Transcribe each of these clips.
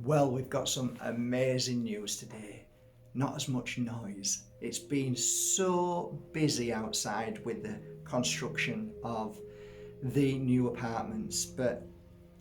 Well, we've got some amazing news today. Not as much noise. It's been so busy outside with the construction of the new apartments, but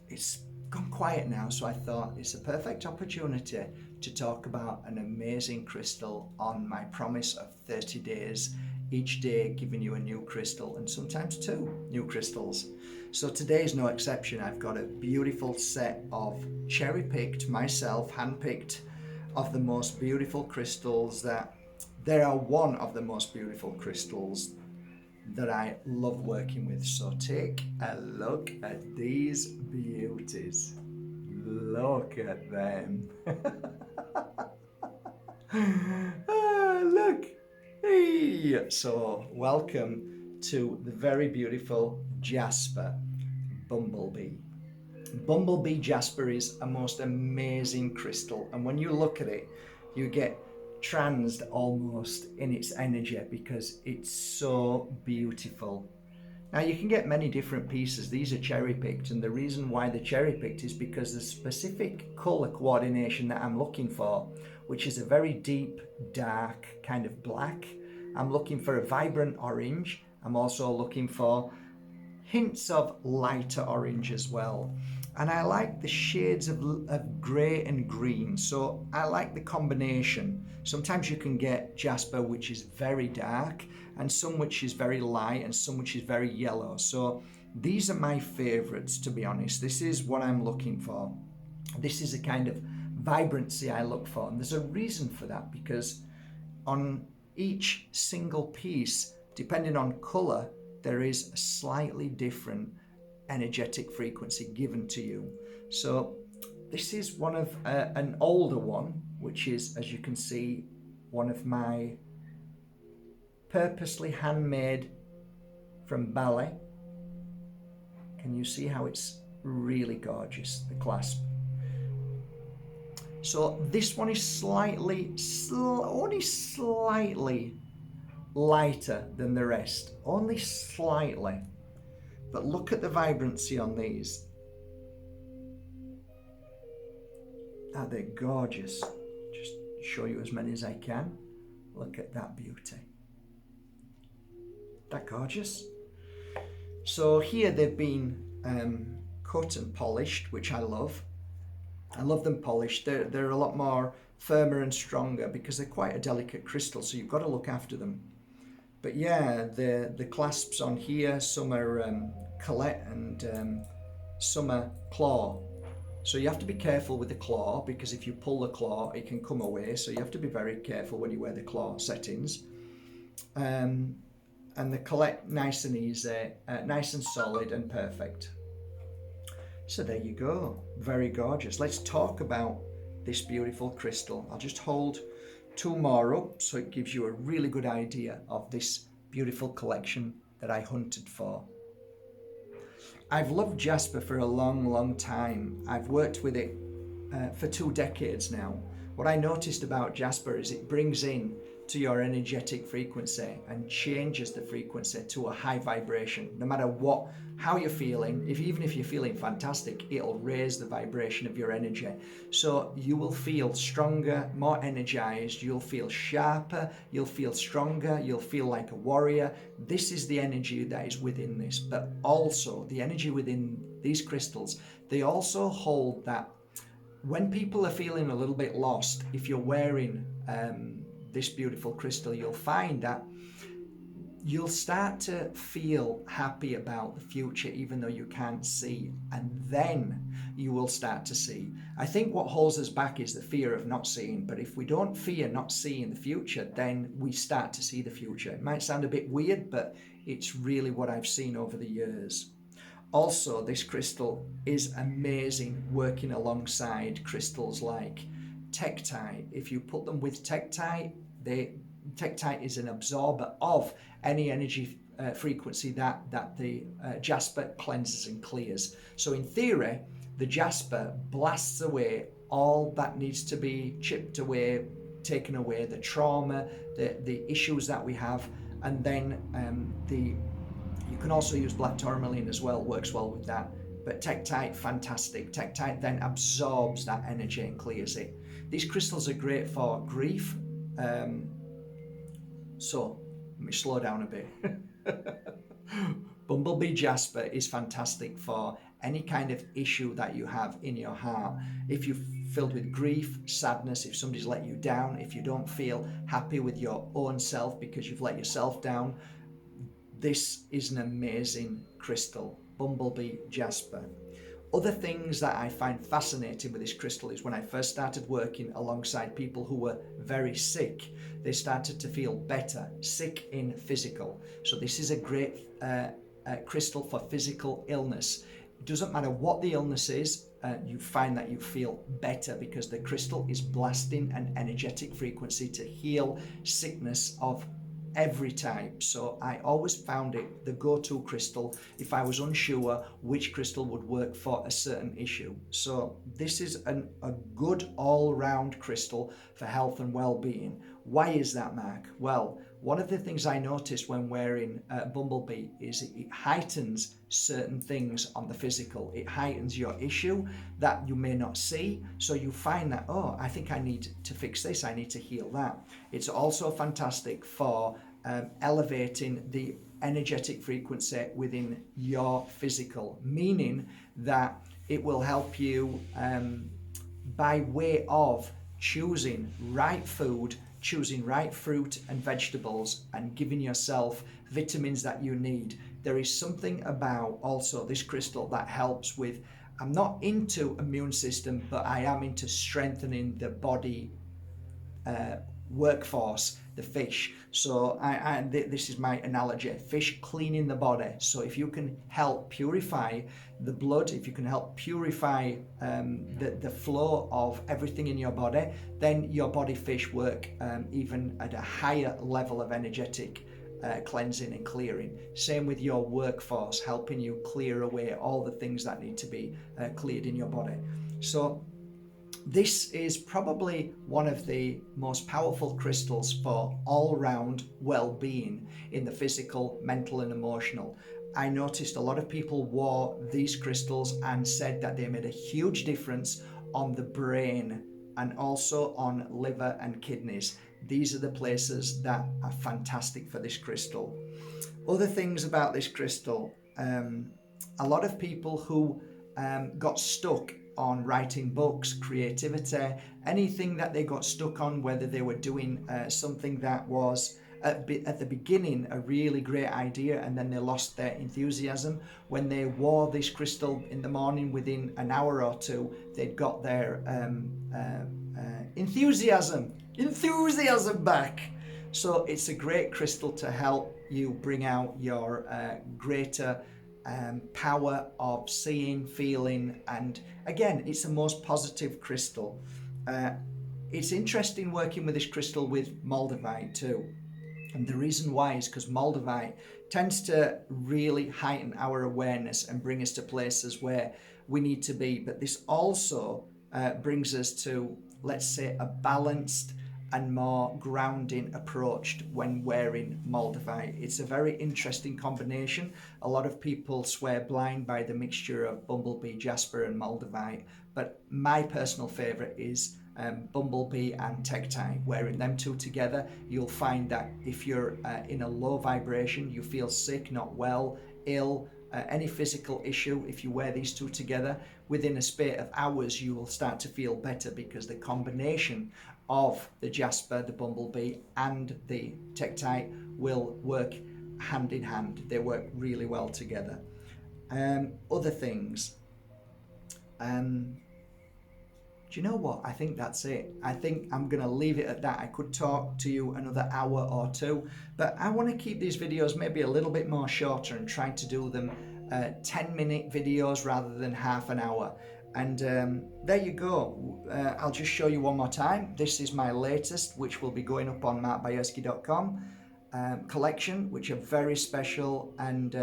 it's gone quiet now, so I thought it's a perfect opportunity to talk about an amazing crystal on my promise of 30 days, each day giving you a new crystal and sometimes two new crystals. So today's no exception. I've got a beautiful set of cherry picked, myself hand picked, of the most beautiful crystals that they are one of the most beautiful crystals that I love working with. So take a look at these beauties. Look at them. Look. Hey. So welcome to the very beautiful Jasper Bumblebee. Bumblebee Jasper is a most amazing crystal, and when you look at it, you get transed almost in its energy because it's so beautiful. Now you can get many different pieces. These are cherry picked, and the reason why they're cherry picked is because the specific color coordination that I'm looking for, which is a very deep, dark kind of black. I'm looking for a vibrant orange. I'm also looking for hints of lighter orange as well. And I like the shades of grey and green, so I like the combination. Sometimes you can get jasper which is very dark, and some which is very light, and some which is very yellow. So these are my favourites, to be honest. This is what I'm looking for. This is a kind of vibrancy I look for, and there's a reason for that, because on each single piece, depending on colour, there is a slightly different energetic frequency given to you. So this is one of an older one, which is, as you can see, one of my purposely handmade from Bali. Can you see how it's really gorgeous, the clasp? So this one is only slightly lighter than the rest, only slightly. But look at the vibrancy on these. Ah, they're gorgeous. Just show you as many as I can. Look at that beauty. That gorgeous? So here they've been cut and polished, which I love. I love them polished. They're a lot more firmer and stronger because they're quite a delicate crystal, so you've got to look after them. But yeah, the clasps on here, some are collet and some are claw. So you have to be careful with the claw, because if you pull the claw, it can come away. So you have to be very careful when you wear the claw settings. And the collet, nice and easy, nice and solid and perfect. So there you go, very gorgeous. Let's talk about this beautiful crystal. I'll just hold two more up so it gives you a really good idea of this beautiful collection that I hunted for. I've loved jasper for a long time. I've worked with it for 2 decades now. What I noticed about jasper is it brings in to your energetic frequency and changes the frequency to a high vibration. No matter how you're feeling, even if you're feeling fantastic, it'll raise the vibration of your energy. So you will feel stronger, more energized, you'll feel sharper, you'll feel stronger, you'll feel like a warrior. This is the energy that is within this, but also the energy within these crystals, they also hold that when people are feeling a little bit lost, if you're wearing this beautiful crystal, you'll find that you'll start to feel happy about the future even though you can't see, and then you will start to see. I think what holds us back is the fear of not seeing, but if we don't fear not seeing the future, then we start to see the future. It might sound a bit weird, but it's really what I've seen over the years. Also, this crystal is amazing working alongside crystals like tektite. If you put them with tektite, tektite is an absorber of any energy frequency that the jasper cleanses and clears. So in theory, the jasper blasts away all that needs to be chipped away, taken away, the trauma, the issues that we have, and then you can also use black tourmaline as well, works well with that. But Tektite, fantastic. Tektite then absorbs that energy and clears it. These crystals are great for grief. So let me slow down a bit. Bumblebee Jasper is fantastic for any kind of issue that you have in your heart. If you're filled with grief, sadness, if somebody's let you down, if you don't feel happy with your own self because you've let yourself down, this is an amazing crystal, Bumblebee Jasper. Other things that I find fascinating with this crystal is when I first started working alongside people who were very sick, they started to feel better, sick in physical. So this is a great crystal for physical illness. It doesn't matter what the illness is, you find that you feel better because the crystal is blasting an energetic frequency to heal sickness of every type. So I always found it the go-to crystal if I was unsure which crystal would work for a certain issue. So this is a good all-round crystal for health and well-being. Why is that, Mark? Well, one of the things I noticed when wearing Bumblebee is it heightens certain things on the physical. It heightens your issue that you may not see. So you find that, oh, I think I need to fix this. I need to heal that. It's also fantastic for elevating the energetic frequency within your physical, meaning that it will help you by way of choosing right food, choosing right fruit and vegetables, and giving yourself vitamins that you need. There is something about also this crystal that helps with, I'm not into immune system, but I am into strengthening the body workforce, the fish. So this is my analogy, fish cleaning the body. So if you can help purify the blood, if you can help purify the flow of everything in your body, then your body fish work even at a higher level of energetic cleansing and clearing. Same with your workforce, helping you clear away all the things that need to be cleared in your body. So this is probably one of the most powerful crystals for all-round well-being in the physical, mental and emotional. I noticed a lot of people wore these crystals and said that they made a huge difference on the brain and also on liver and kidneys. These are the places that are fantastic for this crystal. Other things about this crystal, a lot of people who got stuck on writing books, creativity, anything that they got stuck on, whether they were doing something that was at the beginning a really great idea and then they lost their enthusiasm. When they wore this crystal in the morning, within an hour or two, they'd got their enthusiasm back. So it's a great crystal to help you bring out your greater power of seeing, feeling, and again, it's the most positive crystal. It's interesting working with this crystal with Moldavite too. And the reason why is because Moldavite tends to really heighten our awareness and bring us to places where we need to be. But this also brings us to, let's say, a balanced and more grounding approach when wearing Moldavite. It's a very interesting combination. A lot of people swear blind by the mixture of Bumblebee Jasper and Moldavite, but my personal favorite is Bumblebee and Tektite. Wearing them two together, you'll find that if you're in a low vibration, you feel sick, not well, ill, any physical issue, if you wear these two together, within a space of hours you will start to feel better, because the combination of the Jasper, the Bumblebee and the Tektite will work hand in hand. They work really well together. Other things, do you know what? I think that's it. I think I'm going to leave it at that. I could talk to you another hour or two, but I want to keep these videos maybe a little bit more shorter and try to do them 10-minute videos rather than half an hour. And there you go. I'll just show you one more time. This is my latest, which will be going up on Bajerski.com collection, which are very special and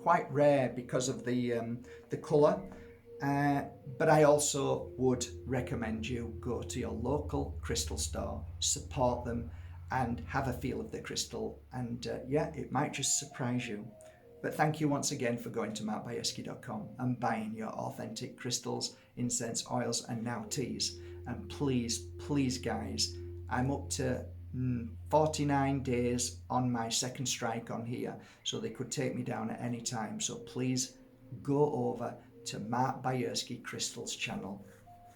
quite rare because of the colour. But I also would recommend you go to your local crystal store, support them and have a feel of the crystal, and yeah, it might just surprise you. But thank you once again for going to markbajerski.com and buying your authentic crystals, incense, oils, and now teas. And please, please, guys, I'm up to 49 days on my second strike on here, so they could take me down at any time. So please go over to Mark Bajerski Crystals channel.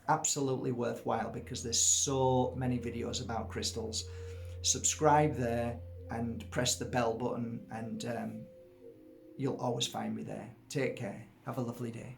Absolutely worthwhile because there's so many videos about crystals. Subscribe there and press the bell button, and you'll always find me there. Take care. Have a lovely day.